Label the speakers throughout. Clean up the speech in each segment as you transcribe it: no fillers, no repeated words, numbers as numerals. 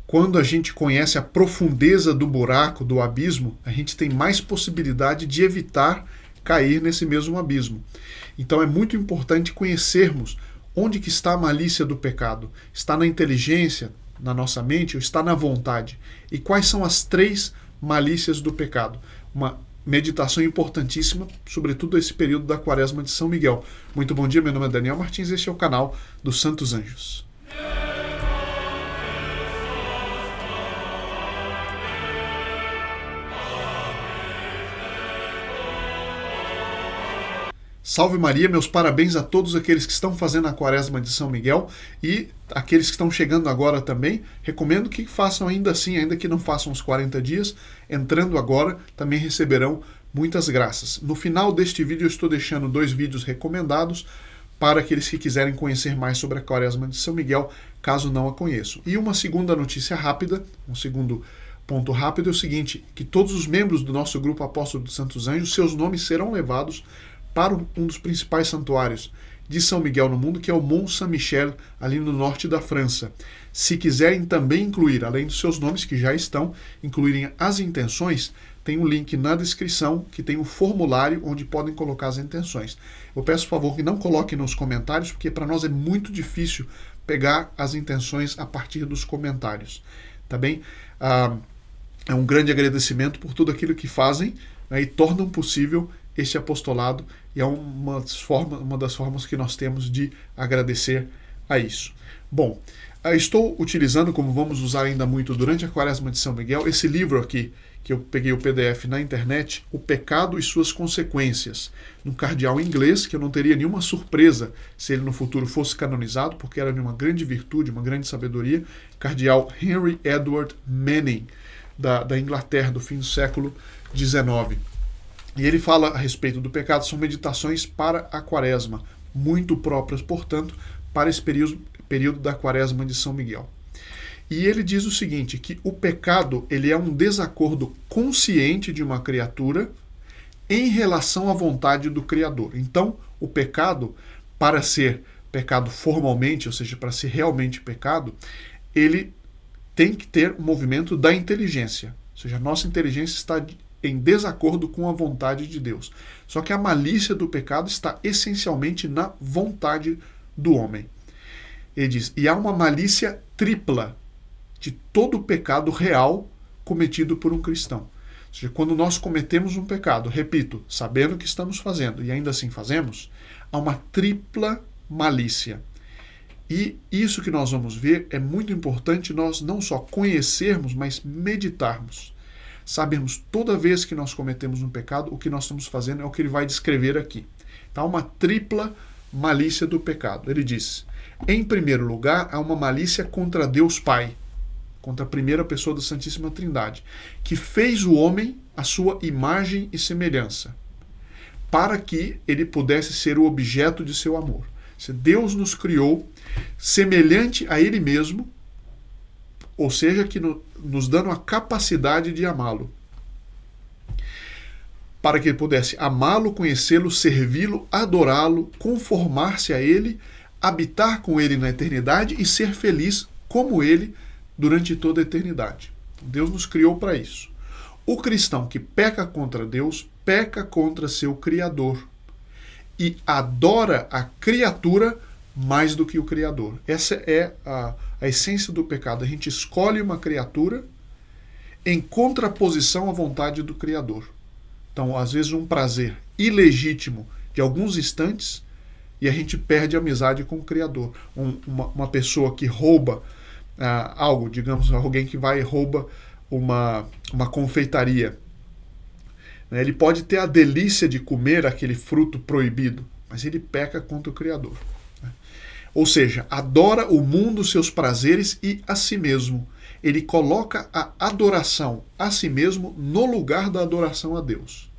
Speaker 1: quando a gente conhece a profundeza do buraco, do abismo, a gente tem mais possibilidade de evitar cair nesse mesmo abismo. Então é muito importante conhecermos onde que está a malícia do pecado. Está na inteligência, na nossa mente, ou está na vontade? E quais são as 3 malícias do pecado? Uma meditação importantíssima, sobretudo esse período da Quaresma de São Miguel. Muito bom dia, meu nome é Daniel Martins, este é o canal dos Santos Anjos. Salve Maria, meus parabéns a todos aqueles que estão fazendo a Quaresma de São Miguel e aqueles que estão chegando agora também. Recomendo que façam ainda assim, ainda que não façam os 40 dias, entrando agora também receberão muitas graças. No final deste vídeo eu estou deixando 2 vídeos recomendados para aqueles que quiserem conhecer mais sobre a Quaresma de São Miguel, caso não a conheçam. E uma segunda notícia rápida, um segundo ponto rápido é o seguinte, que todos os membros do nosso grupo Apóstolo dos Santos Anjos, seus nomes serão levados para um dos principais santuários de São Miguel no mundo, que é o Mont Saint-Michel, ali no norte da França. Se quiserem também incluir, além dos seus nomes que já estão, incluírem as intenções, tem um link na descrição que tem um formulário onde podem colocar as intenções. Eu peço, por favor, que não coloquem nos comentários, porque para nós é muito difícil pegar as intenções a partir dos comentários. Tá bem? É um grande agradecimento por tudo aquilo que fazem, né, e tornam possível este apostolado, e é uma das formas que nós temos de agradecer a isso. Bom, estou utilizando, como vamos usar ainda muito durante a Quaresma de São Miguel, esse livro aqui, que eu peguei o PDF na internet, O Pecado e Suas Consequências, num cardeal inglês, que eu não teria nenhuma surpresa se ele no futuro fosse canonizado, porque era de uma grande virtude, uma grande sabedoria, cardeal Henry Edward Manning, da Inglaterra, do fim do século XIX. E ele fala a respeito do pecado, são meditações para a Quaresma, muito próprias, portanto, para esse período da Quaresma de São Miguel. E ele diz o seguinte, que o pecado ele é um desacordo consciente de uma criatura em relação à vontade do Criador. Então, o pecado, para ser pecado formalmente, ou seja, para ser realmente pecado, ele tem que ter um movimento da inteligência. Ou seja, a nossa inteligência está em desacordo com a vontade de Deus. Só que a malícia do pecado está essencialmente na vontade do homem. Ele diz, e há uma malícia tripla de todo o pecado real cometido por um cristão. Ou seja, quando nós cometemos um pecado, repito, sabendo o que estamos fazendo e ainda assim fazemos, há uma tripla malícia. E isso que nós vamos ver é muito importante nós não só conhecermos, mas meditarmos. Sabemos toda vez que nós cometemos um pecado, o que nós estamos fazendo é o que ele vai descrever aqui. Então, uma tripla malícia do pecado. Ele diz, em primeiro lugar, há uma malícia contra Deus Pai, contra a primeira pessoa da Santíssima Trindade, que fez o homem à sua imagem e semelhança, para que ele pudesse ser o objeto de seu amor. Se Deus nos criou semelhante a Ele mesmo, ou seja, que nos dando a capacidade de amá-lo, para que ele pudesse amá-lo, conhecê-lo, servi-lo, adorá-lo, conformar-se a ele, habitar com ele na eternidade e ser feliz como ele durante toda a eternidade. Deus nos criou para isso. O cristão que peca contra Deus, peca contra seu Criador e adora a criatura mais do que o Criador. Essa é a essência do pecado. A gente escolhe uma criatura em contraposição à vontade do Criador. Então, às vezes, um prazer ilegítimo de alguns instantes e a gente perde a amizade com o Criador. Uma pessoa que rouba algo, digamos, alguém que vai e rouba uma confeitaria. Ele pode ter a delícia de comer aquele fruto proibido, mas ele peca contra o Criador. Ou seja, adora o mundo, seus prazeres e a si mesmo. Ele coloca a adoração a si mesmo no lugar da adoração a Deus.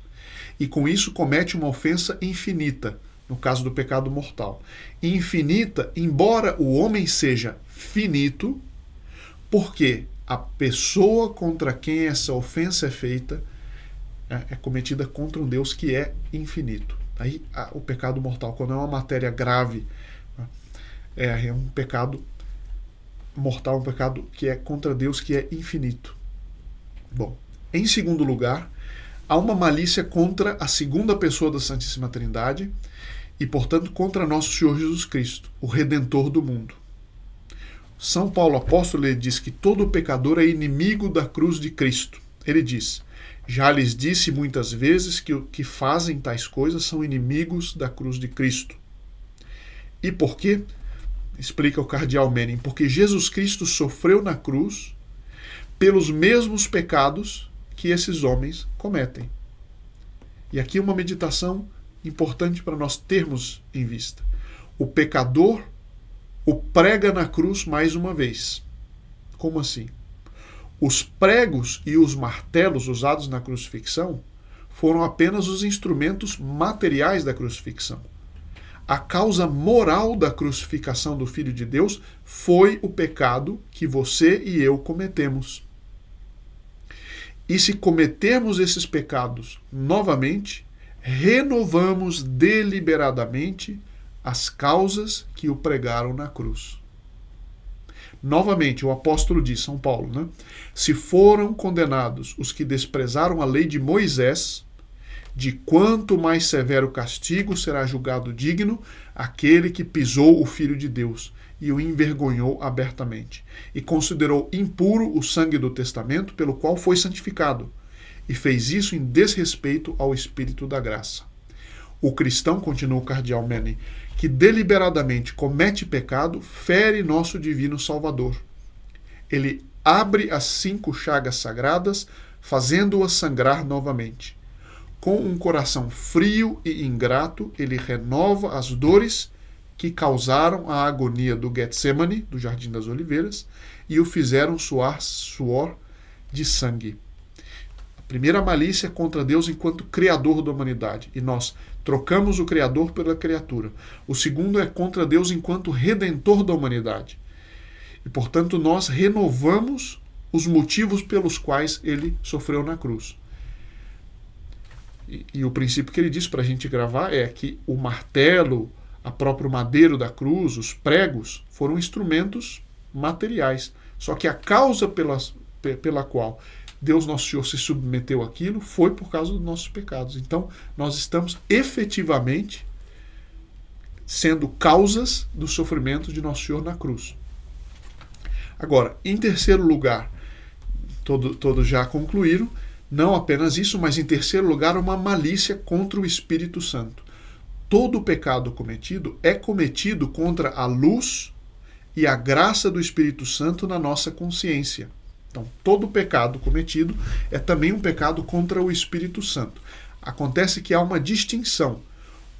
Speaker 1: E com isso comete uma ofensa infinita, no caso do pecado mortal. Infinita, embora o homem seja finito, porque a pessoa contra quem essa ofensa é feita é cometida contra um Deus que é infinito. Aí o pecado mortal, quando é uma matéria grave, é um pecado mortal, um pecado que é contra Deus, que é infinito. Bom, em segundo lugar, há uma malícia contra a segunda pessoa da Santíssima Trindade e, portanto, contra nosso Senhor Jesus Cristo, o Redentor do mundo. São Paulo apóstolo, ele diz que todo pecador é inimigo da cruz de Cristo. Ele diz: já lhes disse muitas vezes que os que fazem tais coisas são inimigos da cruz de Cristo. E por quê? Explica o cardeal Menem: porque Jesus Cristo sofreu na cruz pelos mesmos pecados que esses homens cometem. E aqui uma meditação importante para nós termos em vista. O pecador o prega na cruz mais uma vez. Como assim? Os pregos e os martelos usados na crucifixão foram apenas os instrumentos materiais da crucifixão. A causa moral da crucificação do Filho de Deus foi o pecado que você e eu cometemos. E se cometermos esses pecados novamente, renovamos deliberadamente as causas que o pregaram na cruz. Novamente, o apóstolo diz, São Paulo, né? Se foram condenados os que desprezaram a lei de Moisés, de quanto mais severo castigo será julgado digno aquele que pisou o Filho de Deus e o envergonhou abertamente, e considerou impuro o sangue do testamento pelo qual foi santificado, e fez isso em desrespeito ao Espírito da graça. O cristão, continua o cardeal Menem, que deliberadamente comete pecado, fere nosso divino Salvador. Ele abre as 5 chagas sagradas, fazendo-as sangrar novamente. Com um coração frio e ingrato, ele renova as dores que causaram a agonia do Getsemane, do Jardim das Oliveiras, e o fizeram suar suor de sangue. A primeira malícia é contra Deus enquanto Criador da humanidade, e nós trocamos o Criador pela criatura. O segundo é contra Deus enquanto Redentor da humanidade. E, portanto, nós renovamos os motivos pelos quais ele sofreu na cruz. E o princípio que ele diz para a gente gravar é que o martelo, a próprio madeiro da cruz, os pregos, foram instrumentos materiais. Só que a causa pela qual Deus Nosso Senhor se submeteu àquilo foi por causa dos nossos pecados. Então, nós estamos efetivamente sendo causas do sofrimento de Nosso Senhor na cruz. Agora, em terceiro lugar, todos já concluíram, não apenas isso, mas em terceiro lugar, uma malícia contra o Espírito Santo. Todo pecado cometido é cometido contra a luz e a graça do Espírito Santo na nossa consciência. Então, todo pecado cometido é também um pecado contra o Espírito Santo. Acontece que há uma distinção.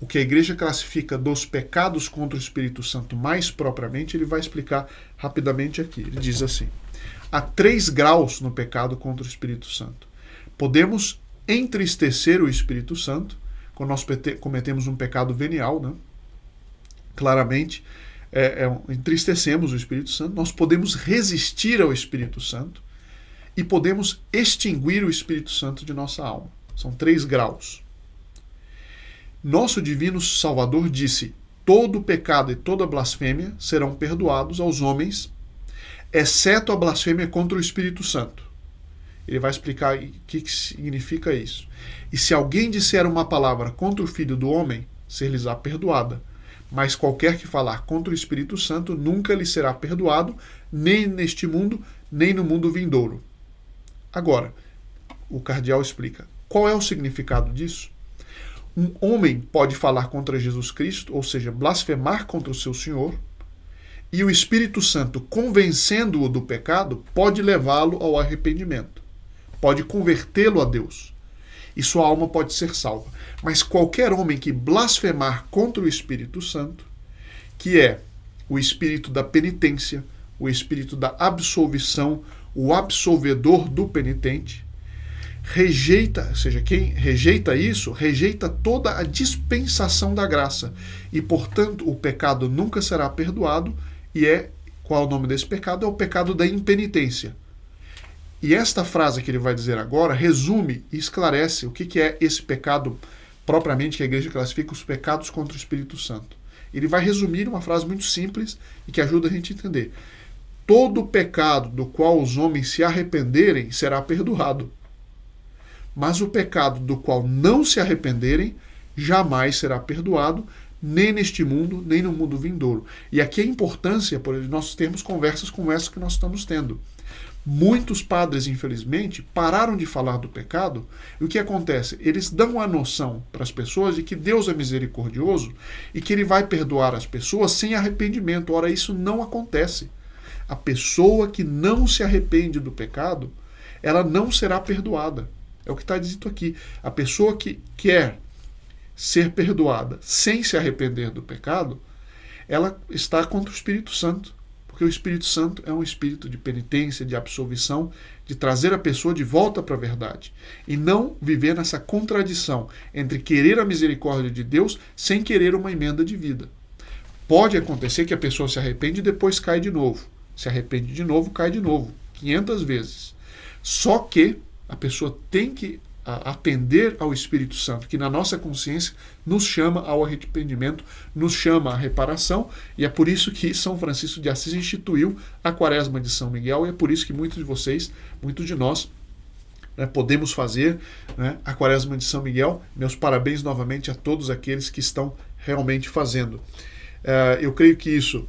Speaker 1: O que a Igreja classifica dos pecados contra o Espírito Santo mais propriamente, ele vai explicar rapidamente aqui. Ele diz assim: há 3 graus no pecado contra o Espírito Santo. Podemos entristecer o Espírito Santo, quando nós cometemos um pecado venial, né? Claramente, entristecemos o Espírito Santo. Nós podemos resistir ao Espírito Santo e podemos extinguir o Espírito Santo de nossa alma. São 3 graus. Nosso divino Salvador disse: todo pecado e toda blasfêmia serão perdoados aos homens, exceto a blasfêmia contra o Espírito Santo. Ele vai explicar o que significa isso. E se alguém disser uma palavra contra o Filho do Homem, ser-lhes-á perdoada. Mas qualquer que falar contra o Espírito Santo nunca lhe será perdoado, nem neste mundo, nem no mundo vindouro. Agora, o cardeal explica. Qual é o significado disso? Um homem pode falar contra Jesus Cristo, ou seja, blasfemar contra o seu Senhor, e o Espírito Santo, convencendo-o do pecado, pode levá-lo ao arrependimento. Pode convertê-lo a Deus. E sua alma pode ser salva. Mas qualquer homem que blasfemar contra o Espírito Santo, que é o espírito da penitência, o espírito da absolvição, o absolvedor do penitente, rejeita, ou seja, quem rejeita isso, rejeita toda a dispensação da graça. E, portanto, o pecado nunca será perdoado. E qual é o nome desse pecado? É o pecado da impenitência. E esta frase que ele vai dizer agora resume e esclarece o que é esse pecado propriamente que a Igreja classifica os pecados contra o Espírito Santo. Ele vai resumir uma frase muito simples e que ajuda a gente a entender. todo pecado do qual os homens se arrependerem será perdoado. Mas o pecado do qual não se arrependerem jamais será perdoado, nem neste mundo, nem no mundo vindouro. E aqui a importância por nós termos conversas como essa que nós estamos tendo. Muitos padres, infelizmente, pararam de falar do pecado, e o que acontece? Eles dão a noção para as pessoas de que Deus é misericordioso e que Ele vai perdoar as pessoas sem arrependimento. Ora, isso não acontece. A pessoa que não se arrepende do pecado, ela não será perdoada. É o que está dito aqui. A pessoa que quer ser perdoada sem se arrepender do pecado, ela está contra o Espírito Santo. Porque o Espírito Santo é um espírito de penitência, de absolvição, de trazer a pessoa de volta para a verdade. E não viver nessa contradição entre querer a misericórdia de Deus sem querer uma emenda de vida. Pode acontecer que a pessoa se arrepende e depois cai de novo. Se arrepende de novo, cai de novo. 500 vezes. Só que a pessoa tem que atender ao Espírito Santo, que na nossa consciência nos chama ao arrependimento, nos chama à reparação, e é por isso que São Francisco de Assis instituiu a Quaresma de São Miguel, e é por isso que muitos de vocês, muitos de nós, podemos fazer, a Quaresma de São Miguel. Meus parabéns novamente a todos aqueles que estão realmente fazendo. Eu creio que isso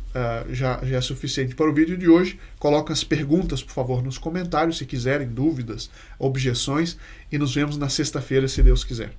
Speaker 1: já é suficiente para o vídeo de hoje. Coloquem as perguntas, por favor, nos comentários, se quiserem, dúvidas, objeções, e nos vemos na sexta-feira, se Deus quiser.